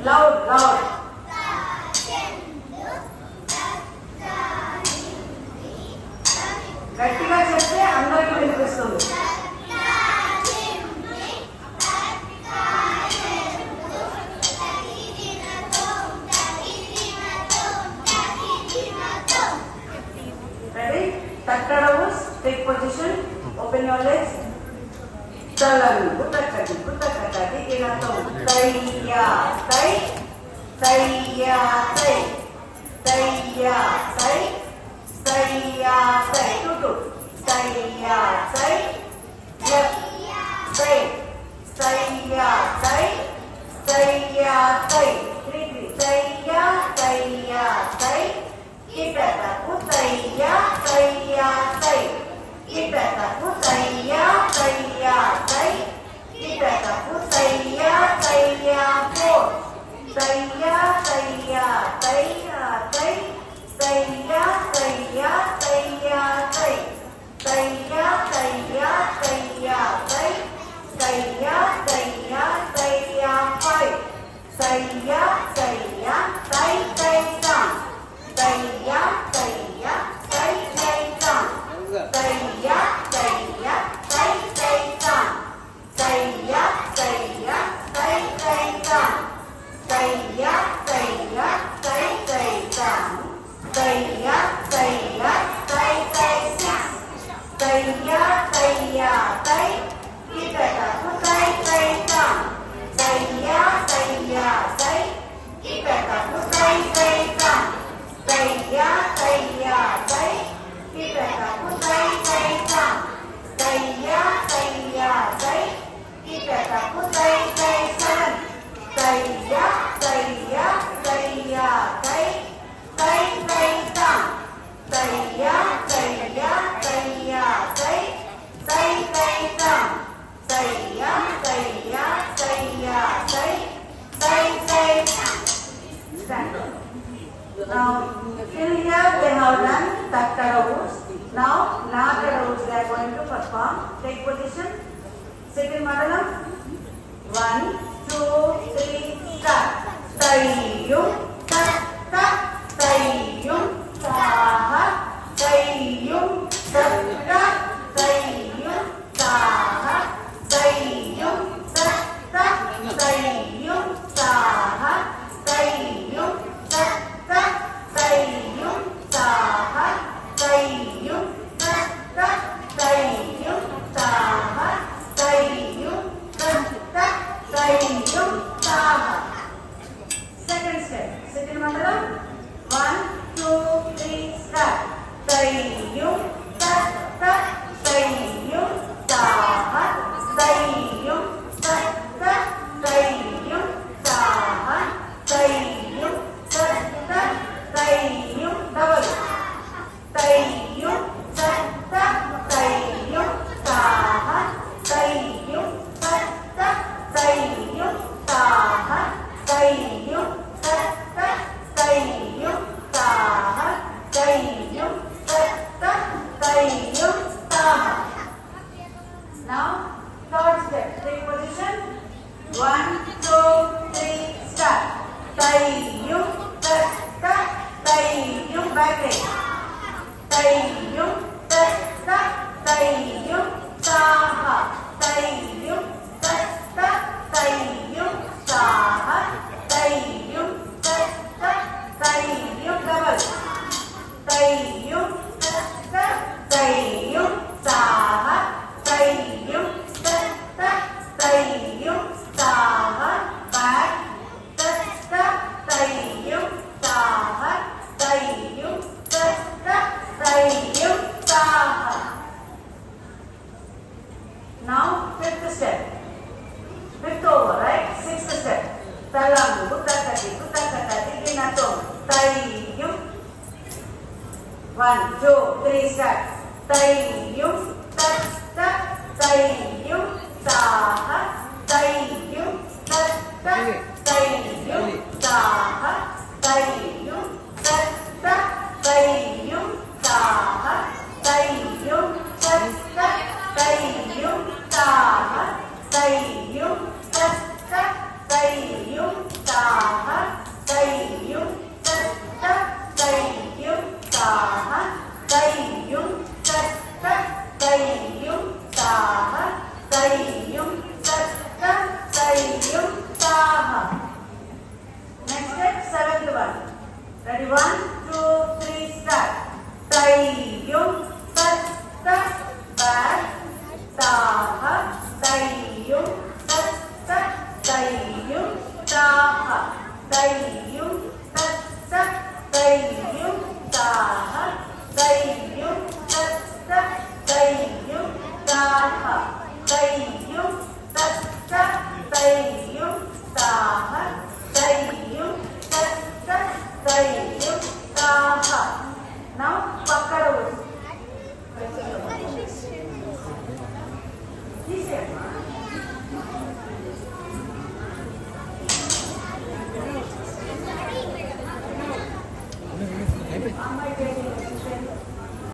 Loud loud. గట్టిగా చెప్తే అందరికీ వినిపిస్తుంది. Ready? Tattadavus, take position, open your legs. Talan, kutakati, kutakati, kinatom. Taiya, tai, taiya, tai, taiya, tai, taiya, tai. Tutu. Taiya, tai, left, tai, taiya, tai, taiya, tai. Three, taiya, taiya, tai. Kita takut taiya, taiya, tai. Kita takut taiya, taiya, tai. Kita takut taiya, taiya, four. Taiya, taiya, taiya, tai. Taiya, taiya, taiya, tai. Taiya, taiya, taiya, tai. Taiya, taiya, taiya, five. Taiya, taiya, tai, tai, down. Taiya, taiya, tai, tai, down. Taiya, taiya, tai, tai, down. Taiya, taiya, tai, tai, down. Taiya, taiya, tai, tai, down. Taiya, taiya, tai, tai, six. Taiya, taiya, tai. Kita takut tai, tai, down. Taiya, taiya, tai. Kita takut tai, tai, down. Taiya, taiya, tai. Kita takut tai, tai, down. Taiya, taiya, tai. Kita takut tai, tai, seven. Taiya, taiya, taiya, tai. Tai, tai, down. Taiya, taiya, taiya, tai. Tai, tai, down. Taiya, taiya, taiya, tai. Tai, tai, stand. Now, till here they have done Tattadavus. Now, Natadavus they are going to perform. Take position. Second mandalam. 1, 2, 3, start. Taiyum, tat, tat, taiyum, taha, taiyum, tat, tat, taiyum, taha, taiyum, tat, tat, taiyum, taha, taiyum, tat, tat, taiyum, taha, taiyum, tat, tat, taiyum, taha, taiyum, tat, tat, taiyum, taha. Second step. Second mandalam. 1, 2, 3, start. Taiyum, tat, tat, taiyum, taha, taiyum, tat, tat, taiyum, taha, taiyum, tat, tat, taiyum, double. Taiyum, tat, tat, taiyum, taha, taiyum, tat, tat, taiyum, taha, taiyum, tat, tat, taiyum, taha, taiyum, tat, tat, taiyum, taha. Now, third step. Take position. 1, 2, 3, start. Taiyum, tat, tat, taiyum, back leg. Taiyum, tat, tat, taiyum, taha, taiyum, tat, tat, taiyum, taha, taiyum, tat, tat, taiyum, double. Taiyum, tat, tat, taiyum, taha, taiyum, tat, tat, taiyum, taha, back, tat, tat, taiyum, taha, taiyum, tat, tat, taiyum, taha. Now, fifth step. Fifth over, right? Sixth step. Talang, kutakati, kutakati, kinatom. Taiyum. 1, 2, 3, start. Taiyum, tat, tat, taiyum, taha, taiyum, tat, tat, taiyum, taha, taiyum, tat, tat, taiyum, taha, taiyum, tat, tat, taiyum, taha, taiyum, tat, tat, taiyum, taha. తయ్యుం తత్స తయ్యుం తాహ తయ్యుం తత్స తయ్యుం తాహ తయ్యుం తత్స తయ్యుం తాహ తయ్యుం తత్స తయ్యుం తాహ. Now పక్కన తీసేమ్మా. అమ్మాయి